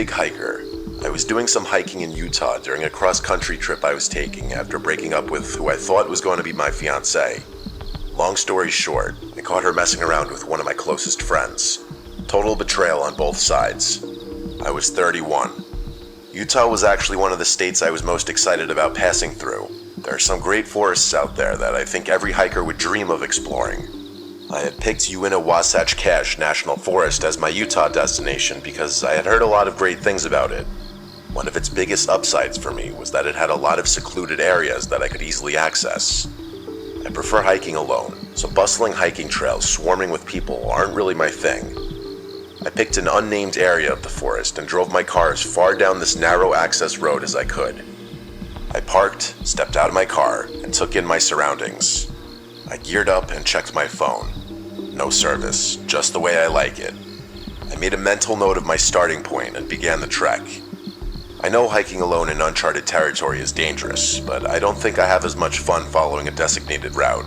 big hiker. I was doing some hiking in Utah during a cross-country trip I was taking after breaking up with who I thought was going to be my fiancée. Long story short, I caught her messing around with one of my closest friends. Total betrayal on both sides. I was 31. Utah was actually one of the states I was most excited about passing through. There are some great forests out there that I think every hiker would dream of exploring. I had picked Uinta-Wasatch Cache National Forest as my Utah destination because I had heard a lot of great things about it. One of its biggest upsides for me was that it had a lot of secluded areas that I could easily access. I prefer hiking alone, so bustling hiking trails swarming with people aren't really my thing. I picked an unnamed area of the forest and drove my car as far down this narrow access road as I could. I parked, stepped out of my car, and took in my surroundings. I geared up and checked my phone. No service, just the way I like it. I made a mental note of my starting point and began the trek. I know hiking alone in uncharted territory is dangerous, but I don't think I have as much fun following a designated route.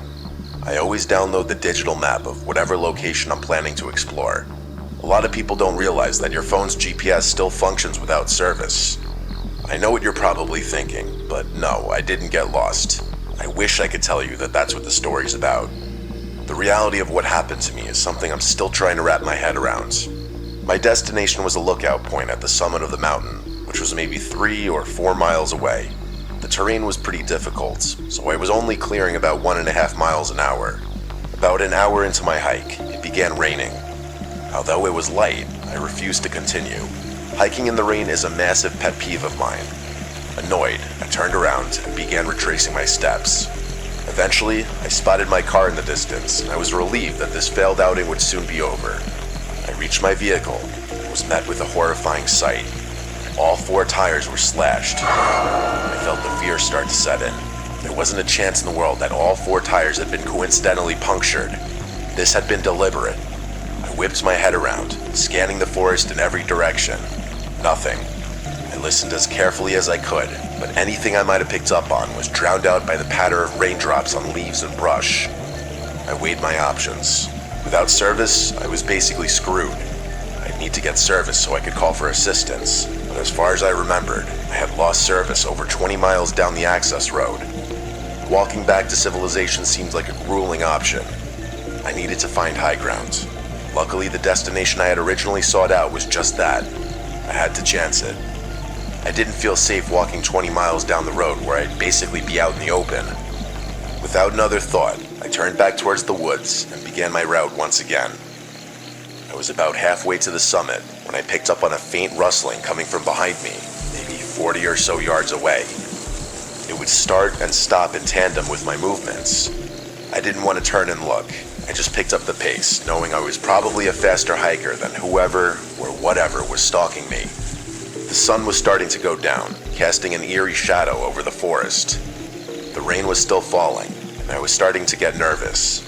I always download the digital map of whatever location I'm planning to explore. A lot of people don't realize that your phone's GPS still functions without service. I know what you're probably thinking, but no, I didn't get lost. I wish I could tell you that that's what the story's about. The reality of what happened to me is something I'm still trying to wrap my head around. My destination was a lookout point at the summit of the mountain, which was maybe 3 or 4 miles away. The terrain was pretty difficult, so I was only clearing about 1.5 miles an hour. About an hour into my hike, it began raining. Although it was light, I refused to continue. Hiking in the rain is a massive pet peeve of mine. Annoyed, I turned around and began retracing my steps. Eventually, I spotted my car in the distance, and I was relieved that this failed outing would soon be over. I reached my vehicle and was met with a horrifying sight. All 4 tires were slashed. I felt the fear start to set in. There wasn't a chance in the world that all 4 tires had been coincidentally punctured. This had been deliberate. I whipped my head around, scanning the forest in every direction. Nothing. I listened as carefully as I could, but anything I might have picked up on was drowned out by the patter of raindrops on leaves and brush. I weighed my options. Without service, I was basically screwed. I'd need to get service so I could call for assistance, but as far as I remembered, I had lost service over 20 miles down the access road. Walking back to civilization seemed like a grueling option. I needed to find high ground. Luckily, the destination I had originally sought out was just that. I had to chance it. I didn't feel safe walking 20 miles down the road where I'd basically be out in the open. Without another thought, I turned back towards the woods and began my route once again. I was about halfway to the summit when I picked up on a faint rustling coming from behind me, maybe 40 or so yards away. It would start and stop in tandem with my movements. I didn't want to turn and look. I just picked up the pace, knowing I was probably a faster hiker than whoever or whatever was stalking me. The sun was starting to go down, casting an eerie shadow over the forest. The rain was still falling, and I was starting to get nervous.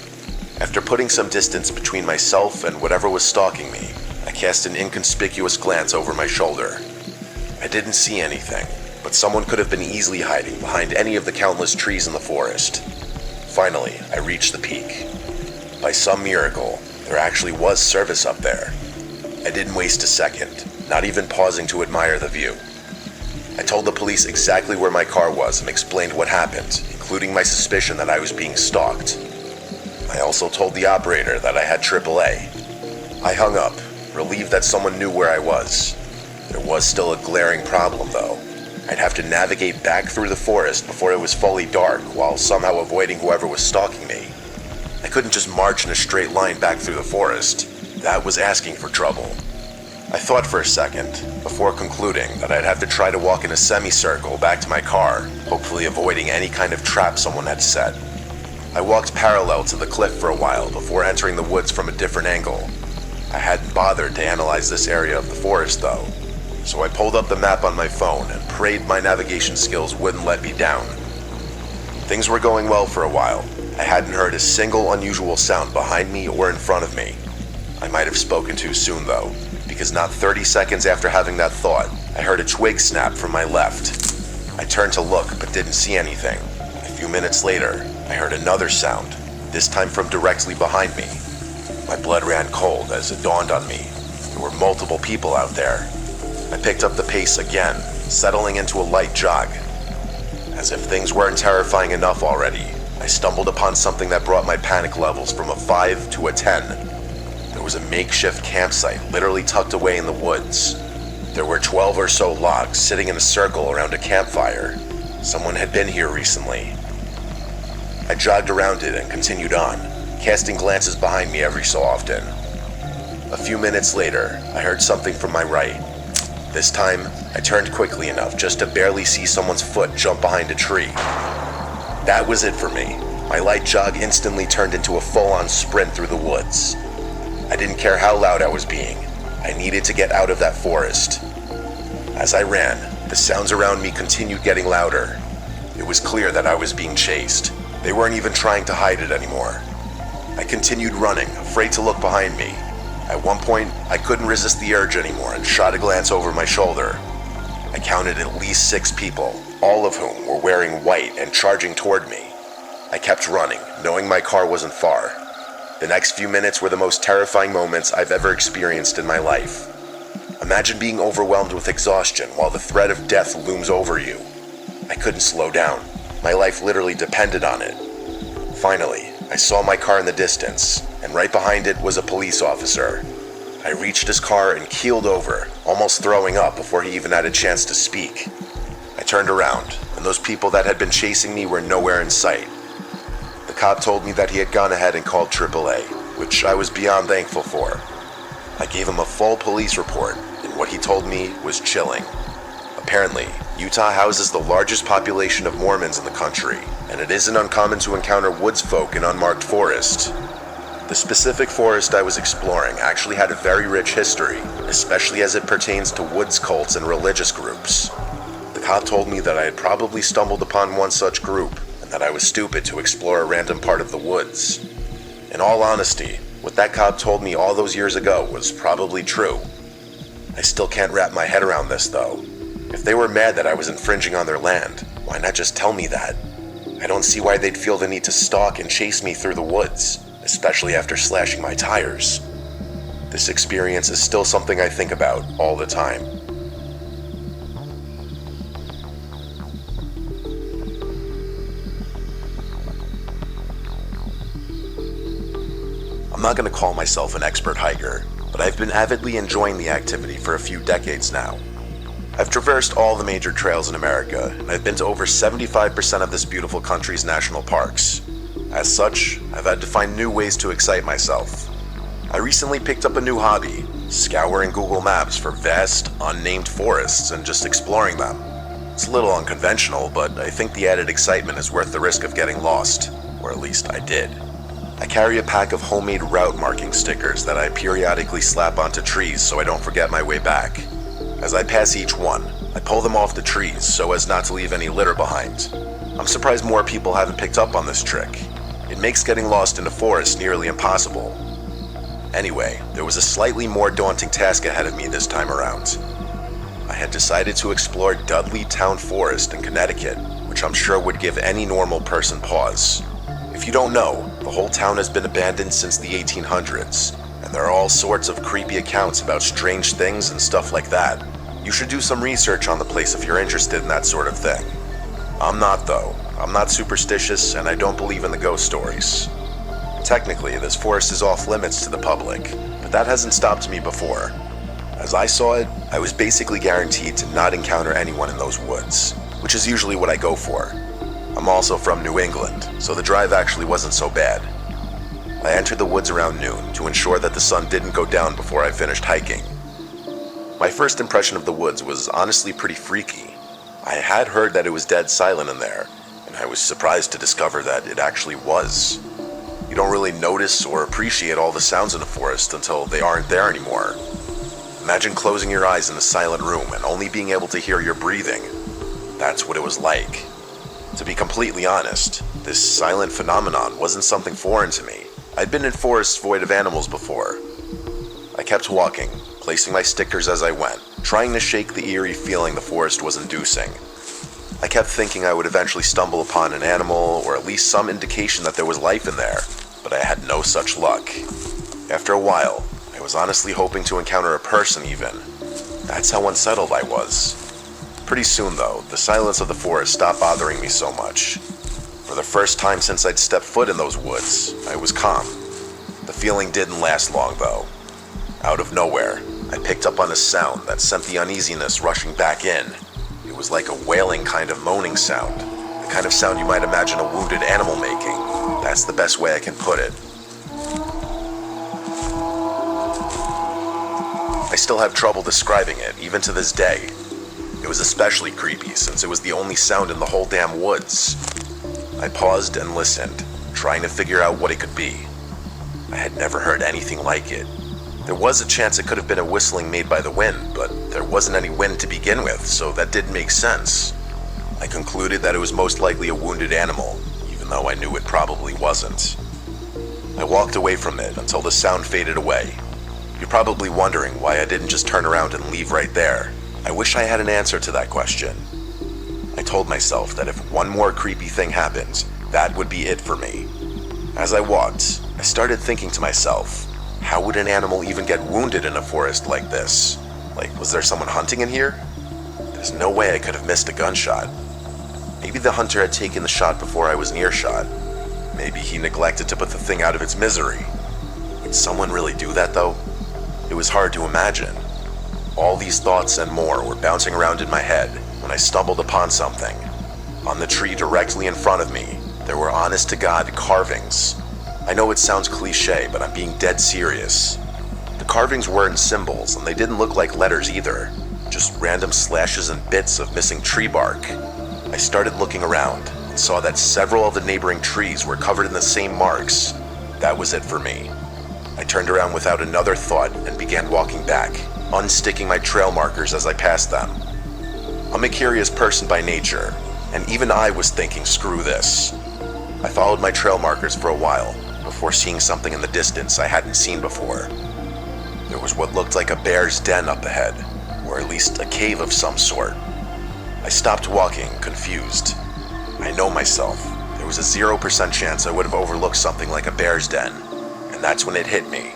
After putting some distance between myself and whatever was stalking me, I cast an inconspicuous glance over my shoulder. I didn't see anything, but someone could have been easily hiding behind any of the countless trees in the forest. Finally, I reached the peak. By some miracle, there actually was service up there. I didn't waste a second, not even pausing to admire the view. I told the police exactly where my car was and explained what happened, including my suspicion that I was being stalked. I also told the operator that I had AAA. I hung up, relieved that someone knew where I was. There was still a glaring problem, though. I'd have to navigate back through the forest before it was fully dark while somehow avoiding whoever was stalking me. I couldn't just march in a straight line back through the forest. That was asking for trouble. I thought for a second, before concluding that I'd have to try to walk in a semicircle back to my car, hopefully avoiding any kind of trap someone had set. I walked parallel to the cliff for a while before entering the woods from a different angle. I hadn't bothered to analyze this area of the forest though, so I pulled up the map on my phone and prayed my navigation skills wouldn't let me down. Things were going well for a while. I hadn't heard a single unusual sound behind me or in front of me. I might have spoken too soon though, because not 30 seconds after having that thought, I heard a twig snap from my left. I turned to look but didn't see anything. A few minutes later, I heard another sound, this time from directly behind me. My blood ran cold as it dawned on me. There were multiple people out there. I picked up the pace again, settling into a light jog. As if things weren't terrifying enough already, I stumbled upon something that brought my panic levels from a 5 to a 10. There was a makeshift campsite literally tucked away in the woods. There were 12 or so logs sitting in a circle around a campfire. Someone had been here recently. I jogged around it and continued on, casting glances behind me every so often. A few minutes later, I heard something from my right. This time, I turned quickly enough just to barely see someone's foot jump behind a tree. That was it for me. My light jog instantly turned into a full-on sprint through the woods. I didn't care how loud I was being. I needed to get out of that forest. As I ran, the sounds around me continued getting louder. It was clear that I was being chased. They weren't even trying to hide it anymore. I continued running, afraid to look behind me. At one point, I couldn't resist the urge anymore and shot a glance over my shoulder. I counted at least 6 people, all of whom were wearing white and charging toward me. I kept running, knowing my car wasn't far. The next few minutes were the most terrifying moments I've ever experienced in my life. Imagine being overwhelmed with exhaustion while the threat of death looms over you. I couldn't slow down. My life literally depended on it. Finally, I saw my car in the distance, and right behind it was a police officer. I reached his car and keeled over, almost throwing up before he even had a chance to speak. I turned around, and those people that had been chasing me were nowhere in sight. The cop told me that he had gone ahead and called AAA, which I was beyond thankful for. I gave him a full police report, and what he told me was chilling. Apparently, Utah houses the largest population of Mormons in the country, and it isn't uncommon to encounter woods folk in unmarked forest. The specific forest I was exploring actually had a very rich history, especially as it pertains to woods cults and religious groups. The cop told me that I had probably stumbled upon one such group, and that I was stupid to explore a random part of the woods. In all honesty, what that cop told me all those years ago was probably true. I still can't wrap my head around this though. If they were mad that I was infringing on their land, why not just tell me that? I don't see why they'd feel the need to stalk and chase me through the woods, especially after slashing my tires. This experience is still something I think about all the time. I'm not going to call myself an expert hiker, but I've been avidly enjoying the activity for a few decades now. I've traversed all the major trails in America, and I've been to over 75% of this beautiful country's national parks. As such, I've had to find new ways to excite myself. I recently picked up a new hobby, scouring Google Maps for vast, unnamed forests and just exploring them. It's a little unconventional, but I think the added excitement is worth the risk of getting lost, or at least I did. I carry a pack of homemade route marking stickers that I periodically slap onto trees so I don't forget my way back. As I pass each one, I pull them off the trees so as not to leave any litter behind. I'm surprised more people haven't picked up on this trick. It makes getting lost in a forest nearly impossible. Anyway, there was a slightly more daunting task ahead of me this time around. I had decided to explore Dudley Town Forest in Connecticut, which I'm sure would give any normal person pause. If you don't know, the whole town has been abandoned since the 1800s, and there are all sorts of creepy accounts about strange things and stuff like that. You should do some research on the place if you're interested in that sort of thing. I'm not though. I'm not superstitious and I don't believe in the ghost stories. Technically, this forest is off limits to the public, but that hasn't stopped me before. As I saw it, I was basically guaranteed to not encounter anyone in those woods, which is usually what I go for. I'm also from New England, so the drive actually wasn't so bad. I entered the woods around noon to ensure that the sun didn't go down before I finished hiking. My first impression of the woods was honestly pretty freaky. I had heard that it was dead silent in there, and I was surprised to discover that it actually was. You don't really notice or appreciate all the sounds in a forest until they aren't there anymore. Imagine closing your eyes in a silent room and only being able to hear your breathing. That's what it was like. To be completely honest, this silent phenomenon wasn't something foreign to me. I'd been in forests void of animals before. I kept walking, placing my stickers as I went, trying to shake the eerie feeling the forest was inducing. I kept thinking I would eventually stumble upon an animal or at least some indication that there was life in there, but I had no such luck. After a while, I was honestly hoping to encounter a person even. That's how unsettled I was. Pretty soon, though, the silence of the forest stopped bothering me so much. For the first time since I'd stepped foot in those woods, I was calm. The feeling didn't last long, though. Out of nowhere, I picked up on a sound that sent the uneasiness rushing back in. It was like a wailing kind of moaning sound, the kind of sound you might imagine a wounded animal making. That's the best way I can put it. I still have trouble describing it, even to this day. It was especially creepy since it was the only sound in the whole damn woods. I paused and listened, trying to figure out what it could be. I had never heard anything like it. There was a chance it could have been a whistling made by the wind, but there wasn't any wind to begin with, so that didn't make sense. I concluded that it was most likely a wounded animal, even though I knew it probably wasn't. I walked away from it until the sound faded away. You're probably wondering why I didn't just turn around and leave right there. I wish I had an answer to that question. I told myself that if one more creepy thing happened, that would be it for me. As I walked, I started thinking to myself, how would an animal even get wounded in a forest like this? Like, was there someone hunting in here? There's no way I could have missed a gunshot. Maybe the hunter had taken the shot before I was near shot. Maybe he neglected to put the thing out of its misery. Would someone really do that, though? It was hard to imagine. All these thoughts and more were bouncing around in my head when I stumbled upon something. On the tree directly in front of me, there were honest-to-God carvings. I know it sounds cliche, but I'm being dead serious. The carvings weren't symbols, and they didn't look like letters either. Just random slashes and bits of missing tree bark. I started looking around and saw that several of the neighboring trees were covered in the same marks. That was it for me. I turned around without another thought and began walking back, unsticking my trail markers as I passed them. I'm a curious person by nature, and even I was thinking, screw this. I followed my trail markers for a while, before seeing something in the distance I hadn't seen before. There was what looked like a bear's den up ahead, or at least a cave of some sort. I stopped walking, confused. I know myself. There was a 0% chance I would have overlooked something like a bear's den, and that's when it hit me.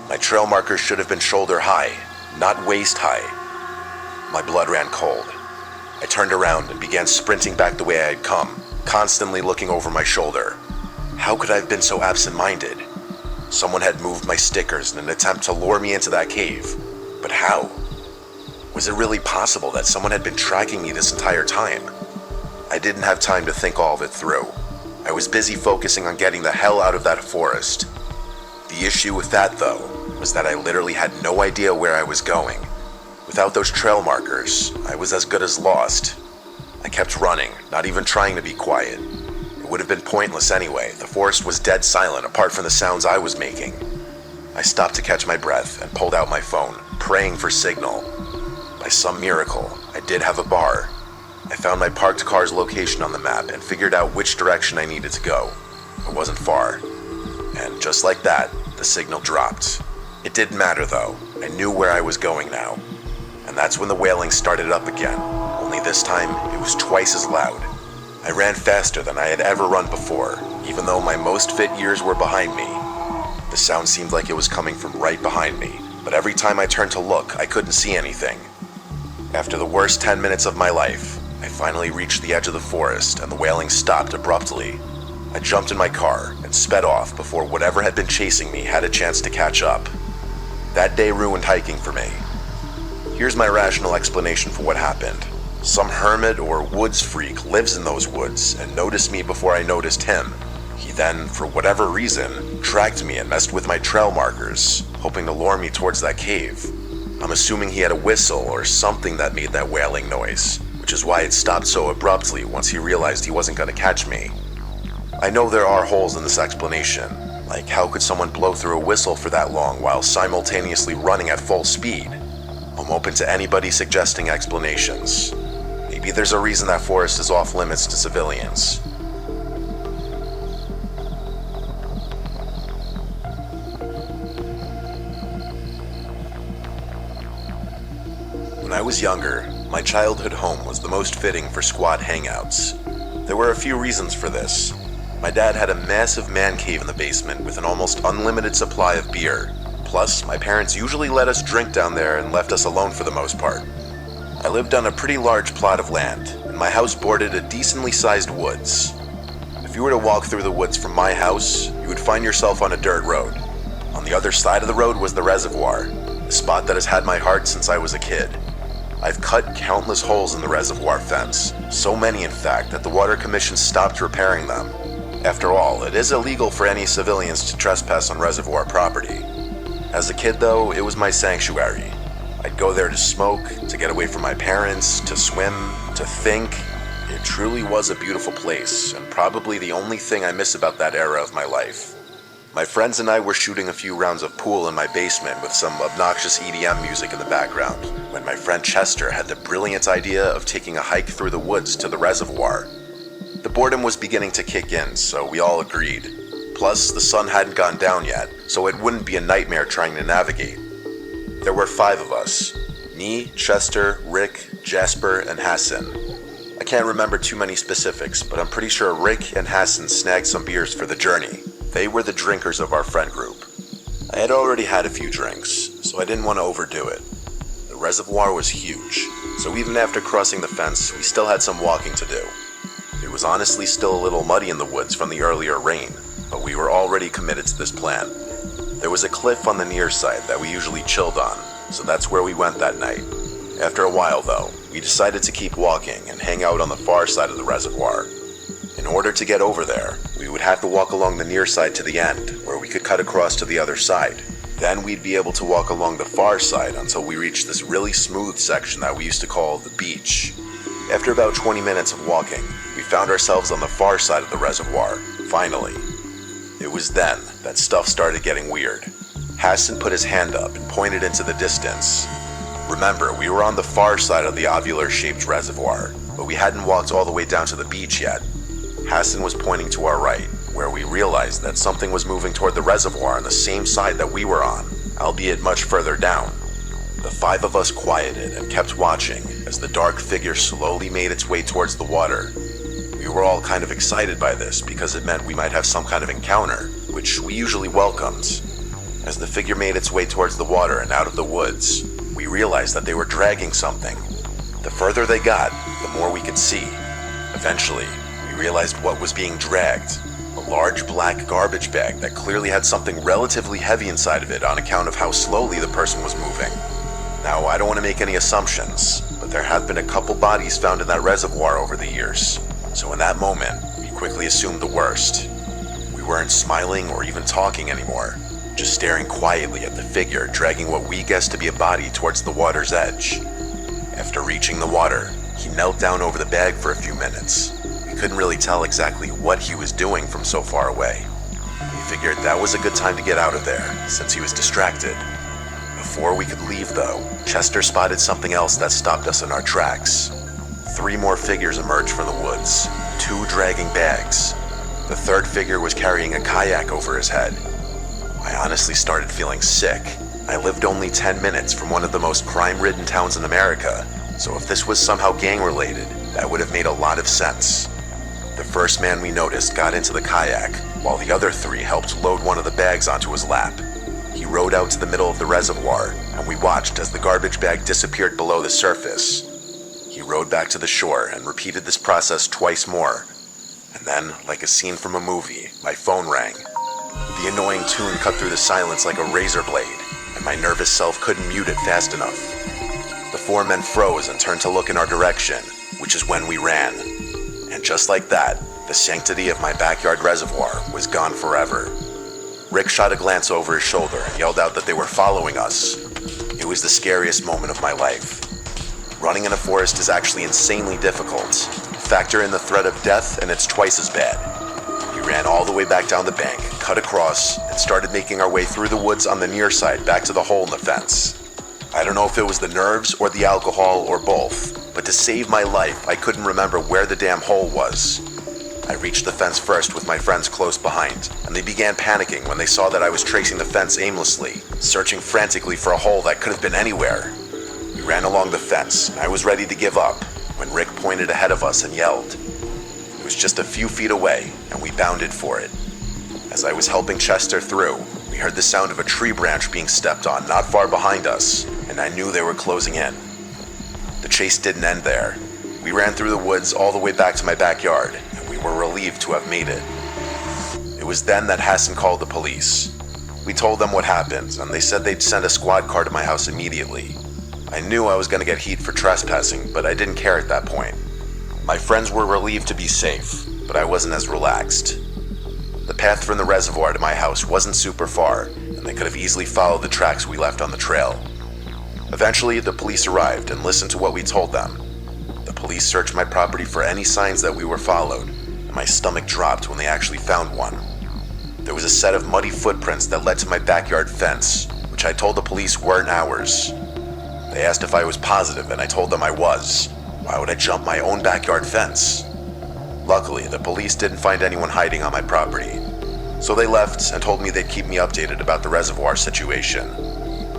My trail markers should have been shoulder high, not waist high. My blood ran cold. I turned around and began sprinting back the way I had come, constantly looking over my shoulder. How could I have been so absent-minded? Someone had moved my stickers in an attempt to lure me into that cave. But how? Was it really possible that someone had been tracking me this entire time? I didn't have time to think all of it through. I was busy focusing on getting the hell out of that forest. The issue with that, though, was that I literally had no idea where I was going. Without those trail markers, I was as good as lost. I kept running, not even trying to be quiet. It would have been pointless anyway. The forest was dead silent apart from the sounds I was making. I stopped to catch my breath and pulled out my phone, praying for signal. By some miracle, I did have a bar. I found my parked car's location on the map and figured out which direction I needed to go. It wasn't far. And just like that, the signal dropped. It didn't matter though. I knew where I was going now. And that's when the wailing started up again. Only this time, it was twice as loud. I ran faster than I had ever run before, even though my most fit years were behind me. The sound seemed like it was coming from right behind me, but every time I turned to look, I couldn't see anything. After the worst 10 minutes of my life, I finally reached the edge of the forest and the wailing stopped abruptly. I jumped in my car and sped off before whatever had been chasing me had a chance to catch up. That day ruined hiking for me. Here's my rational explanation for what happened. Some hermit or woods freak lives in those woods and noticed me before I noticed him. He then, for whatever reason, tracked me and messed with my trail markers, hoping to lure me towards that cave. I'm assuming he had a whistle or something that made that wailing noise, which is why it stopped so abruptly once he realized he wasn't going to catch me. I know there are holes in this explanation, like how could someone blow through a whistle for that long while simultaneously running at full speed? I'm open to anybody suggesting explanations. Maybe there's a reason that forest is off limits to civilians. When I was younger, my childhood home was the most fitting for squad hangouts. There were a few reasons for this. My dad had a massive man cave in the basement with an almost unlimited supply of beer, Plus, my parents usually let us drink down there and left us alone for the most part. I lived on a pretty large plot of land, and my house bordered a decently sized woods. If you were to walk through the woods from my house, you would find yourself on a dirt road. On the other side of the road was the reservoir, a spot that has had my heart since I was a kid. I've cut countless holes in the reservoir fence, so many in fact that the Water Commission stopped repairing them. After all, it is illegal for any civilians to trespass on reservoir property. As a kid though, it was my sanctuary. I'd go there to smoke, to get away from my parents, to swim, to think. It truly was a beautiful place, and probably the only thing I miss about that era of my life. My friends and I were shooting a few rounds of pool in my basement with some obnoxious EDM music in the background, when my friend Chester had the brilliant idea of taking a hike through the woods to the reservoir. The boredom was beginning to kick in, so we all agreed. Plus, the sun hadn't gone down yet, so it wouldn't be a nightmare trying to navigate. There were 5 of us. Me, Chester, Rick, Jasper, and Hassan. I can't remember too many specifics, but I'm pretty sure Rick and Hassan snagged some beers for the journey. They were the drinkers of our friend group. I had already had a few drinks, so I didn't want to overdo it. The reservoir was huge, so even after crossing the fence, we still had some walking to do. It was honestly still a little muddy in the woods from the earlier rain, but we were already committed to this plan. There was a cliff on the near side that we usually chilled on, so that's where we went that night. After a while though, we decided to keep walking and hang out on the far side of the reservoir. In order to get over there, we would have to walk along the near side to the end, where we could cut across to the other side. Then we'd be able to walk along the far side until we reached this really smooth section that we used to call the beach. After about 20 minutes of walking, we found ourselves on the far side of the reservoir, finally. It was then that stuff started getting weird. Hassan put his hand up and pointed into the distance. Remember, we were on the far side of the ovular-shaped reservoir, but we hadn't walked all the way down to the beach yet. Hassan was pointing to our right, where we realized that something was moving toward the reservoir on the same side that we were on, albeit much further down. The 5 of us quieted and kept watching as the dark figure slowly made its way towards the water. We were all kind of excited by this because it meant we might have some kind of encounter, which we usually welcomed. As the figure made its way towards the water and out of the woods, we realized that they were dragging something. The further they got, the more we could see. Eventually, we realized what was being dragged. A large black garbage bag that clearly had something relatively heavy inside of it on account of how slowly the person was moving. Now, I don't want to make any assumptions, but there have been a couple bodies found in that reservoir over the years. So in that moment, we quickly assumed the worst. We weren't smiling or even talking anymore, just staring quietly at the figure dragging what we guessed to be a body towards the water's edge. After reaching the water, he knelt down over the bag for a few minutes. We couldn't really tell exactly what he was doing from so far away. We figured that was a good time to get out of there, since he was distracted. Before we could leave though, Chester spotted something else that stopped us in our tracks. 3 more figures emerged from the woods, 2 dragging bags. The 3rd figure was carrying a kayak over his head. I honestly started feeling sick. I lived only 10 minutes from one of the most crime-ridden towns in America, so if this was somehow gang-related, that would have made a lot of sense. The first man we noticed got into the kayak, while the other 3 helped load one of the bags onto his lap. He rowed out to the middle of the reservoir, and we watched as the garbage bag disappeared below the surface. He rowed back to the shore and repeated this process twice more. And then, like a scene from a movie, my phone rang. The annoying tune cut through the silence like a razor blade, and my nervous self couldn't mute it fast enough. The 4 men froze and turned to look in our direction, which is when we ran. And just like that, the sanctity of my backyard reservoir was gone forever. Rick shot a glance over his shoulder and yelled out that they were following us. It was the scariest moment of my life. Running in a forest is actually insanely difficult. Factor in the threat of death and it's twice as bad. We ran all the way back down the bank, cut across, and started making our way through the woods on the near side back to the hole in the fence. I don't know if it was the nerves or the alcohol or both, but to save my life, I couldn't remember where the damn hole was. I reached the fence first with my friends close behind, and they began panicking when they saw that I was tracing the fence aimlessly, searching frantically for a hole that could have been anywhere. We ran along the fence, and I was ready to give up, when Rick pointed ahead of us and yelled. It was just a few feet away, and we bounded for it. As I was helping Chester through, We heard the sound of a tree branch being stepped on not far behind us, and I knew they were closing in. The chase didn't end there. We ran through the woods all the way back to my backyard, and we were relieved to have made it. It was then that Hassan called the police. We told them what happened, and they said they'd send a squad car to my house immediately. I knew I was going to get heat for trespassing, but I didn't care at that point. My friends were relieved to be safe, but I wasn't as relaxed. The path from the reservoir to my house wasn't super far, and they could have easily followed the tracks we left on the trail. Eventually, the police arrived and listened to what we told them. The police searched my property for any signs that we were followed, and my stomach dropped when they actually found one. There was a set of muddy footprints that led to my backyard fence, which I told the police weren't ours. They asked if I was positive, and I told them I was. Why would I jump my own backyard fence? Luckily, the police didn't find anyone hiding on my property, so they left and told me they'd keep me updated about the reservoir situation.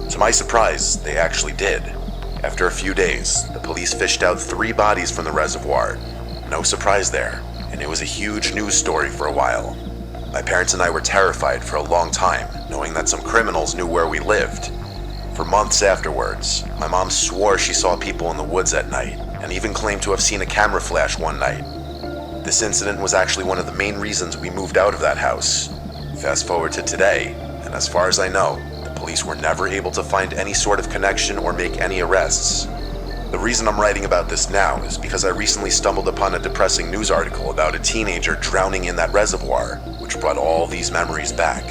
To my surprise, they actually did. After a few days, the police fished out 3 bodies from the reservoir. No surprise there, and it was a huge news story for a while. My parents and I were terrified for a long time, knowing that some criminals knew where we lived. For months afterwards, my mom swore she saw people in the woods at night, and even claimed to have seen a camera flash one night. This incident was actually one of the main reasons we moved out of that house. Fast forward to today, and as far as I know, the police were never able to find any sort of connection or make any arrests. The reason I'm writing about this now is because I recently stumbled upon a depressing news article about a teenager drowning in that reservoir, which brought all these memories back.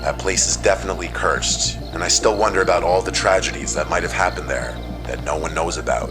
That place is definitely cursed, and I still wonder about all the tragedies that might have happened there that no one knows about.